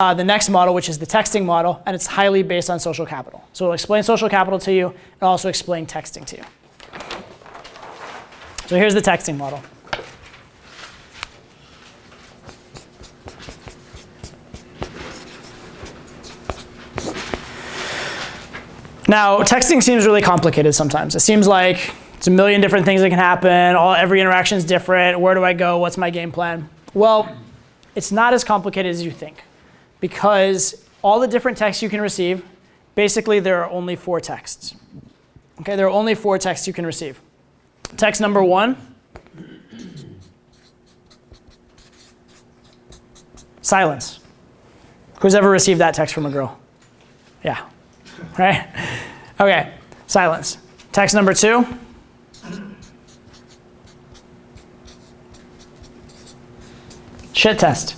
the next model, which is the texting model, and it's highly based on social capital. So it'll explain social capital to you, and also explain texting to you. So here's the texting model. Now, texting seems really complicated sometimes. It seems like it's a million different things that can happen. Every interaction is different. Where do I go? What's my game plan? Well, it's not as complicated as you think, because all the different texts you can receive, basically there are only 4 texts. Okay, there are only 4 texts you can receive. Text number 1, silence. Who's ever received that text from a girl? Yeah. Right? Okay, silence. Text number 2. Shit test.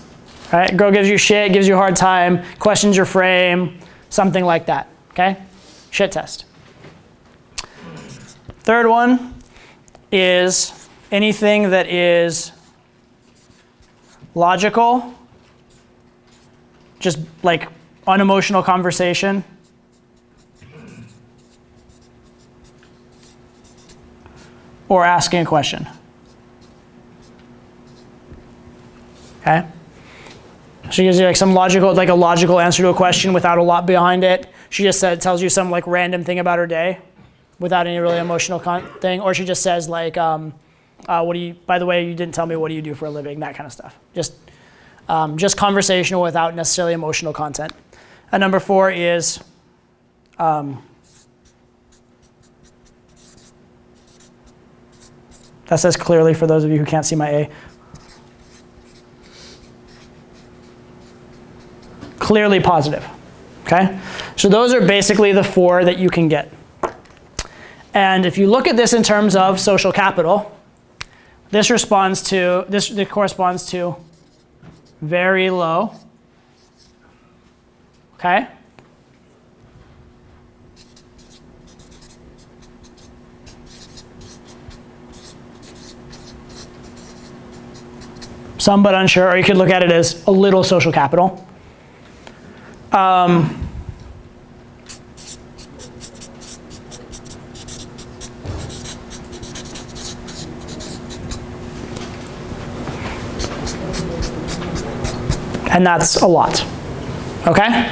Right? Girl gives you shit, gives you a hard time, questions your frame, something like that. Okay? Shit test. Third one is anything that is logical, just like unemotional conversation. Or asking a question. Okay? She gives you like some logical, like a logical answer to a question without a lot behind it. She just tells you some like random thing about her day without any really emotional thing. Or she just says like, by the way, you didn't tell me what do you do for a living, that kind of stuff. Just conversational without necessarily emotional content. And number 4 is, that says clearly for those of you who can't see my A. Clearly positive, okay? So those are basically the 4 that you can get. And if you look at this in terms of social capital, this corresponds to very low, okay? Some but unsure, or you could look at it as a little social capital. And that's a lot, okay?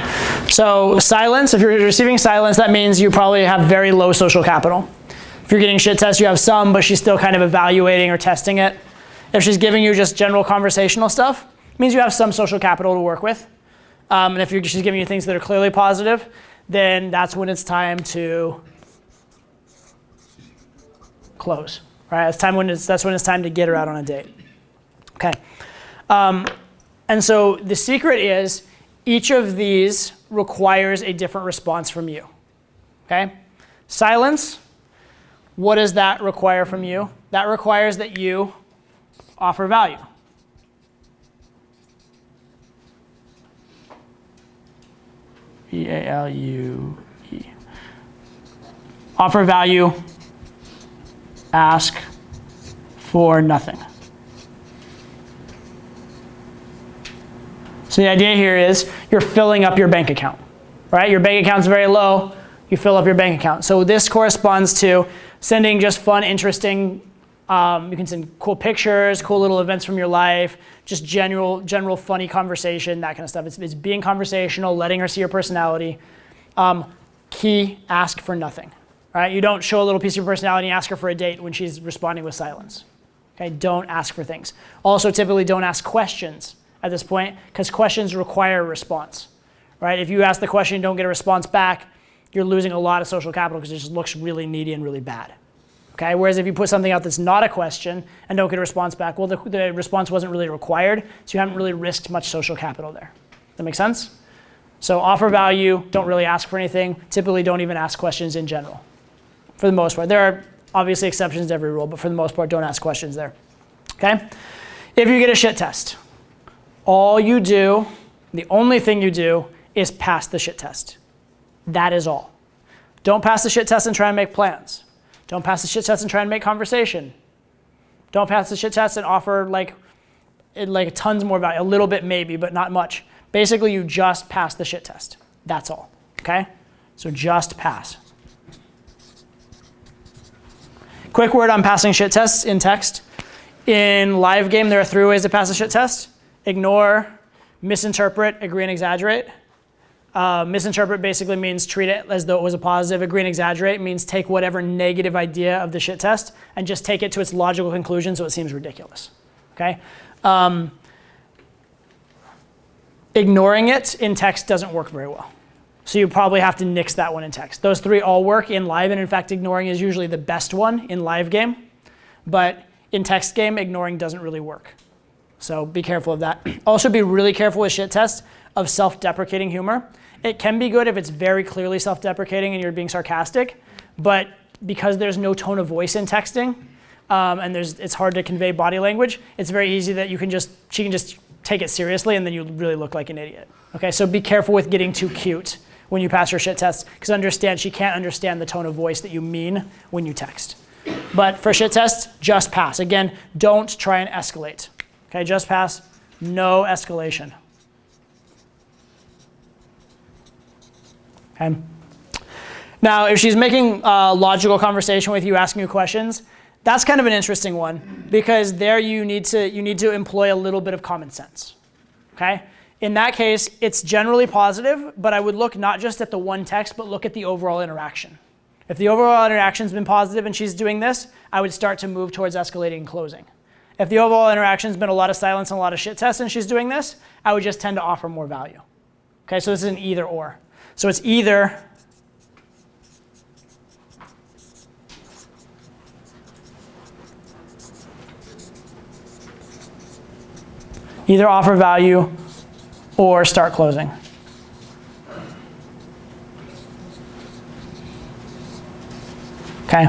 So silence, if you're receiving silence, that means you probably have very low social capital. If you're getting shit test, you have some, but she's still kind of evaluating or testing it. If she's giving you just general conversational stuff, it means you have some social capital to work with. And if she's giving you things that are clearly positive, then that's when it's time to close. Right? That's when it's time to get her out on a date. Okay. And so the secret is each of these requires a different response from you. Okay? Silence, what does that require from you? That requires that you offer value. V-A-L-U-E. Offer value, ask for nothing. So the idea here is you're filling up your bank account, right? Your bank account's very low, you fill up your bank account. So this corresponds to sending just fun, interesting, you can send cool pictures, cool little events from your life, just general funny conversation, that kind of stuff. It's being conversational, letting her see your personality. Key, ask for nothing, right? You don't show a little piece of your personality and ask her for a date when she's responding with silence. Okay, don't ask for things. Also, typically don't ask questions at this point, because questions require a response, right? If you ask the question and don't get a response back, you're losing a lot of social capital because it just looks really needy and really bad. Okay? Whereas if you put something out that's not a question and don't get a response back, well, the response wasn't really required, so you haven't really risked much social capital there. That make sense? So offer value, don't really ask for anything, typically don't even ask questions in general, for the most part. There are obviously exceptions to every rule, but for the most part, don't ask questions there. Okay? If you get a shit test, all you do, the only thing you do, is pass the shit test. That is all. Don't pass the shit test and try and make plans. Don't pass the shit test and try and make conversation. Don't pass the shit test and offer like tons more value, a little bit maybe, but not much. Basically, you just pass the shit test. That's all, okay? So just pass. Quick word on passing shit tests in text. In live game, there are 3 ways to pass a shit test. Ignore, misinterpret, agree and exaggerate. Misinterpret basically means treat it as though it was a positive. Agree and exaggerate means take whatever negative idea of the shit test and just take it to its logical conclusion so it seems ridiculous, okay? Ignoring it in text doesn't work very well. So you probably have to nix that one in text. Those 3 all work in live, and in fact, ignoring is usually the best one in live game. But in text game, ignoring doesn't really work. So be careful of that. Also be really careful with shit tests of self-deprecating humor. It can be good if it's very clearly self-deprecating and you're being sarcastic, but because there's no tone of voice in texting, and it's hard to convey body language, it's very easy that she can just take it seriously and then you really look like an idiot. Okay, so be careful with getting too cute when you pass your shit test, because understand she can't understand the tone of voice that you mean when you text. But for shit tests, just pass. Again, don't try and escalate. Okay, just pass, no escalation. Okay. Now, if she's making a logical conversation with you, asking you questions, that's kind of an interesting one, because there you need to employ a little bit of common sense. Okay? In that case, it's generally positive, but I would look not just at the one text, but look at the overall interaction. If the overall interaction's been positive and she's doing this, I would start to move towards escalating and closing. If the overall interaction's been a lot of silence and a lot of shit tests and she's doing this, I would just tend to offer more value. Okay, so this is an either or. So it's either offer value or start closing. Okay,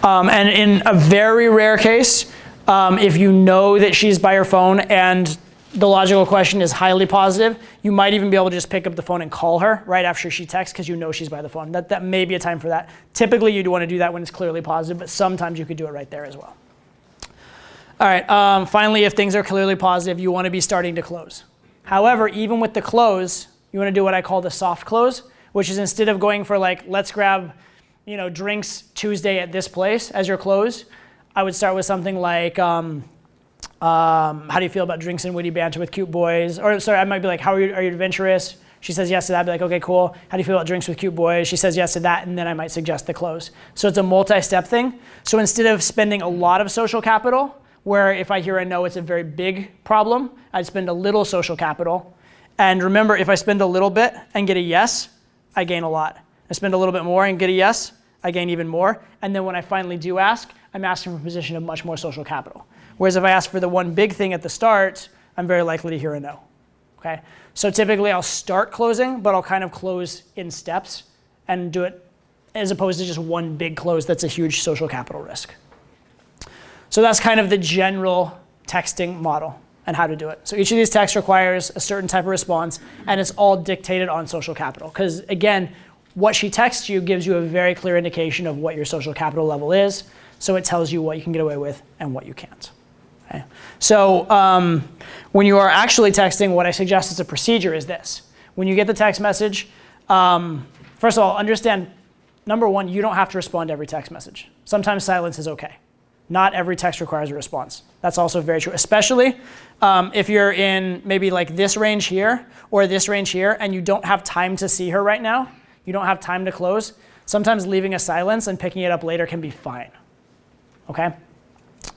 and in a very rare case, if you know that she's by her phone and the logical question is highly positive, you might even be able to just pick up the phone and call her right after she texts because you know she's by the phone. That may be a time for that. Typically, you'd want to do that when it's clearly positive, but sometimes you could do it right there as well. All right, finally, if things are clearly positive, you want to be starting to close. However, even with the close, you want to do what I call the soft close, which is instead of going for like, let's grab drinks Tuesday at this place as your close, I would start with something like, how do you feel about drinks and witty banter with cute boys? Or sorry, I might be like, are you adventurous? She says yes to that, I'd be like, okay, cool. How do you feel about drinks with cute boys? She says yes to that, and then I might suggest the close. So it's a multi-step thing. So instead of spending a lot of social capital, where if I hear a no, it's a very big problem, I'd spend a little social capital. And remember, if I spend a little bit and get a yes, I gain a lot. I spend a little bit more and get a yes, I gain even more. And then when I finally do ask, I'm asking from a position of much more social capital. Whereas if I ask for the one big thing at the start, I'm very likely to hear a no. Okay? So typically I'll start closing, but I'll kind of close in steps and do it as opposed to just one big close that's a huge social capital risk. So that's kind of the general texting model and how to do it. So each of these texts requires a certain type of response, and it's all dictated on social capital. Because again, what she texts you gives you a very clear indication of what your social capital level is. So it tells you what you can get away with and what you can't. Okay? So when you are actually texting, what I suggest as a procedure is this. When you get the text message, first of all, understand, number one, you don't have to respond to every text message. Sometimes silence is okay. Not every text requires a response. That's also very true, especially if you're in maybe like this range here or this range here and you don't have time to see her right now, you don't have time to close, sometimes leaving a silence and picking it up later can be fine, okay?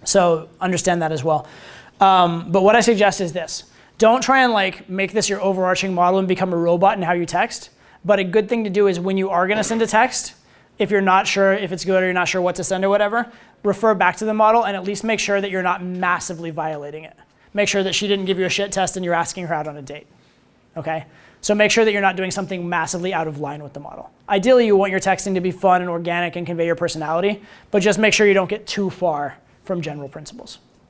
So understand that as well. But what I suggest is this. Don't try and like make this your overarching model and become a robot in how you text, but a good thing to do is when you are gonna send a text, if you're not sure if it's good or you're not sure what to send or whatever, refer back to the model and at least make sure that you're not massively violating it. Make sure that she didn't give you a shit test and you're asking her out on a date, okay? So make sure that you're not doing something massively out of line with the model. Ideally, you want your texting to be fun and organic and convey your personality, but just make sure you don't get too far from general principles.